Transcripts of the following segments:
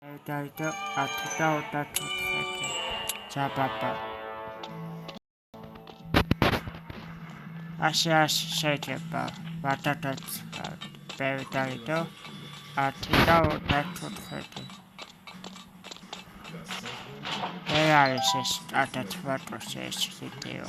Daito atida otatotete jababa Ashiash შეიძლება ვადადაც ბევრი დაიდო 10 და 34 ეს არის ეს ატათვატოს ეს ვიდეო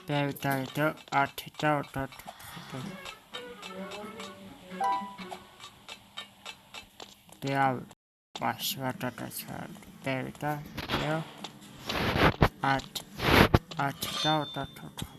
Daito atida otatotete Dia ვადადაც ბევრი და atida otatotete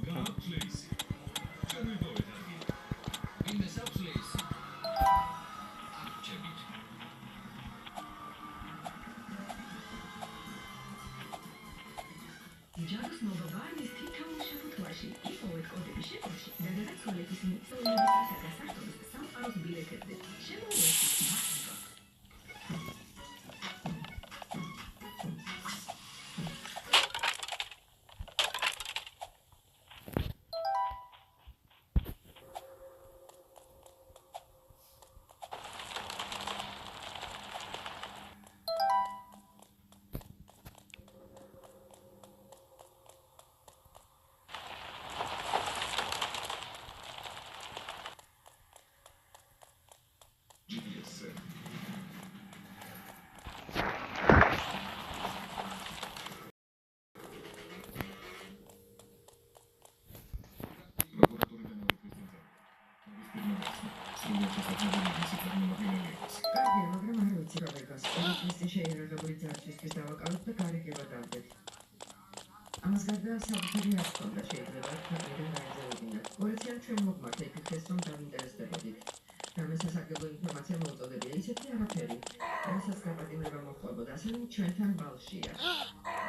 ჩვენთან ბალშია.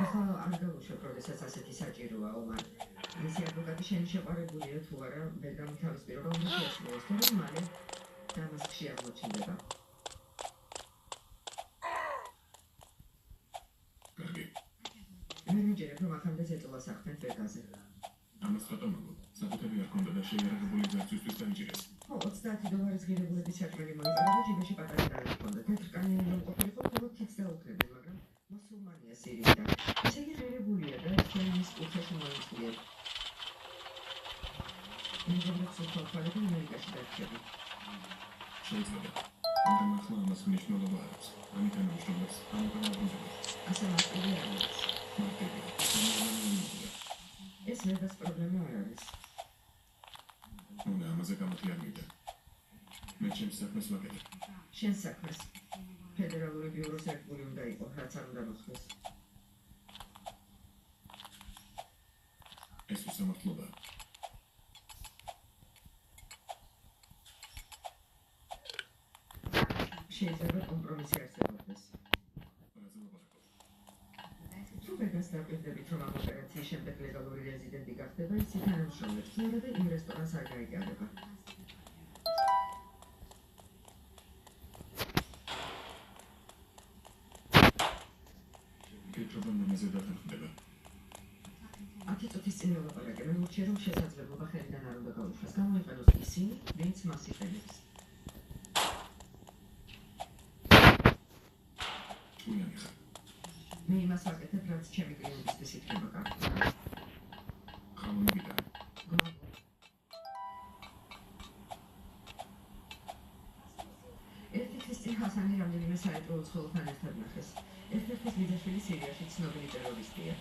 ახლა არ გავუშვებ, როდესაც ასეთი საჭიროა ომან. მისი ადვოკატი შენი შეყარებულია თუ არა, ვერ გამითავისუფლება უნდა შეასრულოს, თუმცა მალე დამასკში აღმოჩნდება. კარგი. მენეჯერები რომ აქამდე ზეწოლა საქმე ფერდაზე. ამას ხატომაგო, საკუთები არ ქონდა და შეიარაღებული ძარცვისთვის დაიჭირეს. ხო, $30 ღირებულების საჭმელი მოიწერა და ჯიბეში პატარა დარი ჰქონდა. თეთრკანიანი რომ ყოფილიყო, მხოლოდ თითს დაუქნებდნენ, მაგრამ მუსულმანია სირიიდან. ესე იგი ღირებულია და ჩვენის კუთხეში მოიწვიეთ. მეგობრებს უხალხალები ამერიკაში დარჩები. შეიძლება. მაგრამ ახლა ამას მნიშვნელობა აქვს. ამიტომ მნიშვნელობს ამოგვიყვება. ასე მასწავლი არ არის. მარტივია. ეს მეgas პრობლემა არ არის. უნდა ამაზე გამოთი არ მივიდა. მე ჩემს საქმეს ვაკეთებ. შენ საქმეს. ფედერალური ბიუროს ერთგული უნდა იყო, რაც არ უნდა მოხდეს. ეს უსამართლობაა. შეიძლება კომპრომისი არსებობდეს. თუ ვეგას დაკვირდებით, რომ ამ ოპერაციის შემდეგ ლეგალური რეზიდენტი გახდება, ის თანამშრომლებს ცნობა და იმ რესტორანს არ გაიგარება. პრობლემაზე დათანხმდება. 10 წუთის წინ ველაპარაკე, მე მოვჭერ, რომ შესაძლებლობა ხელიდან არ უნდა გაუშვას. გამოიყენოს ისინი, ვინც მას იყენებს. მე იმას ვაკეთებ, რაც ჩემი კლიენტისთვის იქნება კარგი. ხამომიგდა. ერთი თვის წინ ჰასანი რამდენიმე საეჭვო უცხოელთან ერთად ნახეს. ერთ-ერთი ბიძაშვილი სირიაში ცნობილი ტერორისტია.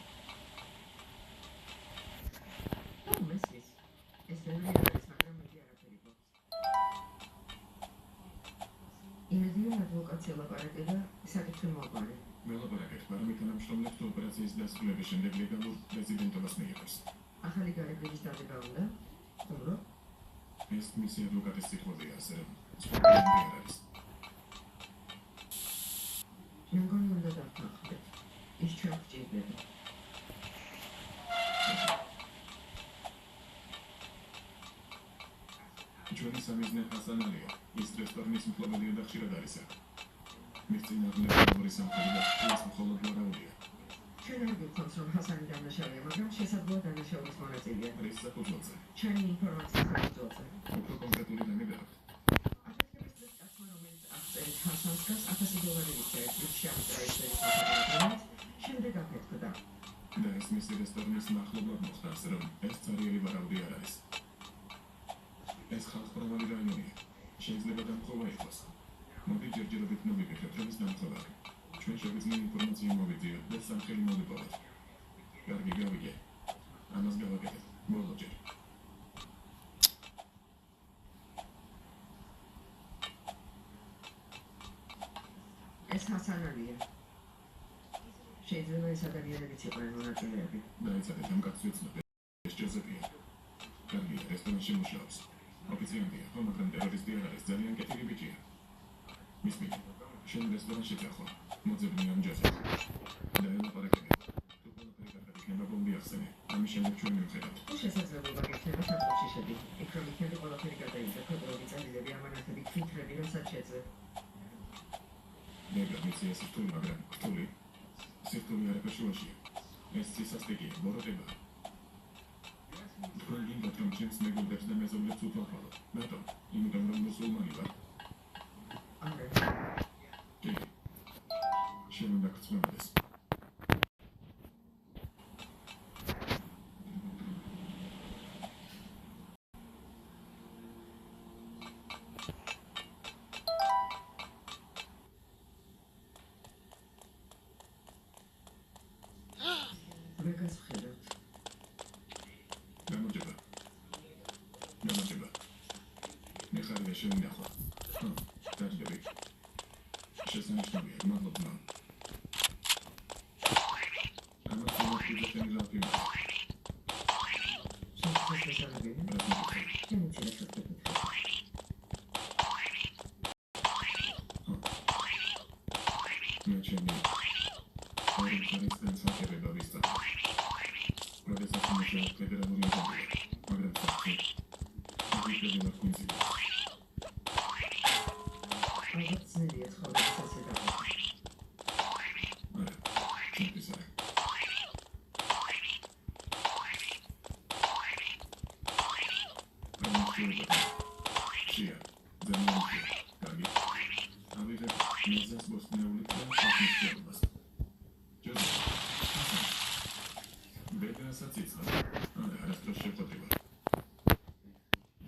მესმის. ეს ბევრი არის, მაგრამ მეტი არაფერი გვაქვს. იმედია ადვოკატი ელაპარაკე და საკითხი მოაყარე. მელაპარაკეთ, მაგრამ თანამშრომლებს ოპერაციის დასრულების შემდეგ ლეგალურ პრეზიდენტობას მიიღებს. ახალი გარეგების დადება უნდა? ხუმრო? ეს მისი ადვოკატის სიტყვებია, ასე რომ სპეციალური არ არის. მე მგონი უნდა დავთანხმდეთ. ის ჩვენ გვჭირდება. ჩვენი სამიზნე ხასანალია. ის რესტორნის მფლობელია და ხშირად არის აქ. მის წინააღმდეგ ორი სამხედრო და ის მხოლოდ ვარაუდია. ჩვენ არ გვქონს, რომ ჰასანი დამნაშავეა, მაგრამ შესაძლოა დამნაშავის მონაწილეა. რის საფუძველზე? ჩვენი ინფორმაციის საფუძველზე. უფრო კონკრეტული დამიგდათ. აფეთქების დროს კაცმა, რომელიც აღწერით ჰასანს გას $1000 მიწერეთ, რის შეამსრა ეს ინფორმაცია, შემდეგ აფეთქდა. და ეს მისი რესტორნის მახლობლად მოხდა, ასე რომ ეს ცარიელი ვარაუდი არ არის. ეს ხალხმრავალი რაიონია. შეიძლება დამხობა იყოს. მოდი ჯერჯერობით მოვიგებთ, რომ ის დამხობა. ჩვენ შეგვიძლია ინფორმაცია მოვიძიოთ და სამხელი მოვიპოვოთ. კარგი, გავიგე. ამას გავაკეთებ. ბოლოჯერ. ეს ჰასანალია. შეიძლება ეს ადამიანებიც იყვნენ მონაწილეები. დაიცადეთ ამ კაცს ვიცნობ. ეს ჯოზეფია. კარგია, რესტორანში მუშაობს. ოფიციანტია, ხო, მაგრამ ტერორისტი არ არის, ძალიან კეთილი ბიჭია. მისმით, შენ რესტორანში წახვა. მოძებნი ამ ჯოზეფს. და ელაპარაკები. თუ ყველაფერი კარგად იქნება, ბომბი ახსენე. ამის შემდეგ ჩვენ მივხედავთ. თუ შესაძლებლობა გქონდა საფრთხეში შედი. იქ რომ იქნება ყველაფერი გადაიზარდა, პრობლემები წამიდები ამანათები თვითრები, რასაც შეძლებ. ნეგა მიცი ეს რთული, მაგრამ რთული. სირთული არაფერშუაშია. ეს ცისასტიკია, ბოროტება. თქვენ გინდათ, რომ ჩემს მეგობრებს და მეზობლებს უთვალყავთ. რატომ? იმიტომ, რომ მუსულმანი ვარ. არა. კი. შენ უნდა გწმენდეს. ვეგას ვხედავთ. გამარჯობა. გამარჯობა. მე ხარია შენი ნახვა. დაჯდები. შესანიშნავია, მადლობა. ამას მომხდარა შენი რაფი. შესაძლებელი. ჩემი ცილაკეთე. მე ჩემი ორი ხარისთან საკებება ვისწავ. როდესაც მუშაობ ფედერალური აზრია, მაგრამ საქმე ვიჭები ვარ კუნძი. ალბათ ძნელია ცხოვრებას ასე დაყვება. არა, ჩემთვის არა. შია, ძალიან შია, კარგი. ავიღებ მეზას ბოსნიაული და სახნის შეობას. ბედნასაც იცნობ. არასდროს შეხვედრივა.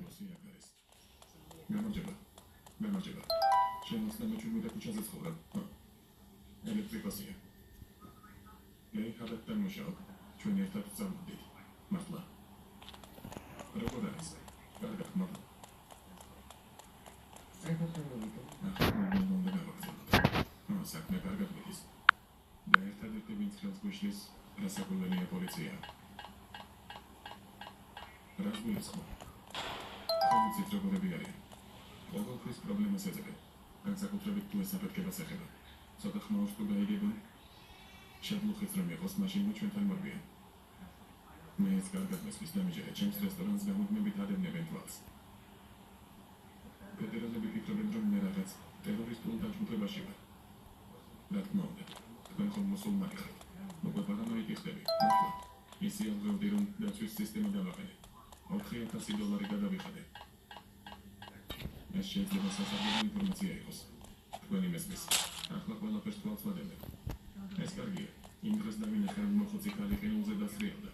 მოსიაკ არის. გამარჯობა. გამარჯობა. შენ 27 ქუჩაზე ცხოვრობ? ელექტრიკოსია. მე ხარდთან მუშაობ. ჩვენ ერთად წავედით. მართლა. როგორ არის? კარგად მოდო. სწრაფად მოვიდა. უნდა გავაგზავნოთ. საქმე კარგად მიდის. და ერთადერთი ვინც ხელს გვიშლის რასაკვირველია პოლიცია. რას გულისხმობ? ხომიცით როგორები არიან? ყოველთვის პრობლემას ეძებენ. განსაკუთრებით თუ ეს საფეთქებას ეხება. ცოტა ხმაურს თუ გაიგებენ, შეგლუხიც რომ იყოს, მაშინ ჩვენთან მორბიან. მე ეს კარგად მესმის დამიჯერე, ჩემს რესტორანს გამუდმებით ადევნებენ თვალს. ფედერალები ფიქრობენ, რომ მე რაღაც ტერორისტულ დაჯგუფებაში ვარ. რა თქმა უნდა, თქვენ ხომ მუსულმანი ხართ. უკვე პარანოიკი ხდები, მართლა. ისი ამღევდი, რომ დაცვის სისტემა დავაყენე. $4000 გადავიხადე. ეს შეიძლება სასარგებლო ინფორმაცია იყოს. თქვენი მესმის. ახლა ყველაფერს თვალს ვადევნებ. ეს კარგია. იმ დროს დავინახე, რომ მოხუცი ქალი ყინულზე დასრიალდა.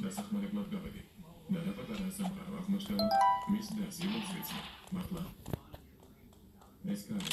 დასახმარებლად გავედი. და დაპატარა სამყარო აღმოჩნდა, რომ მის დასი მოწვიცა. მართლა. ეს კარი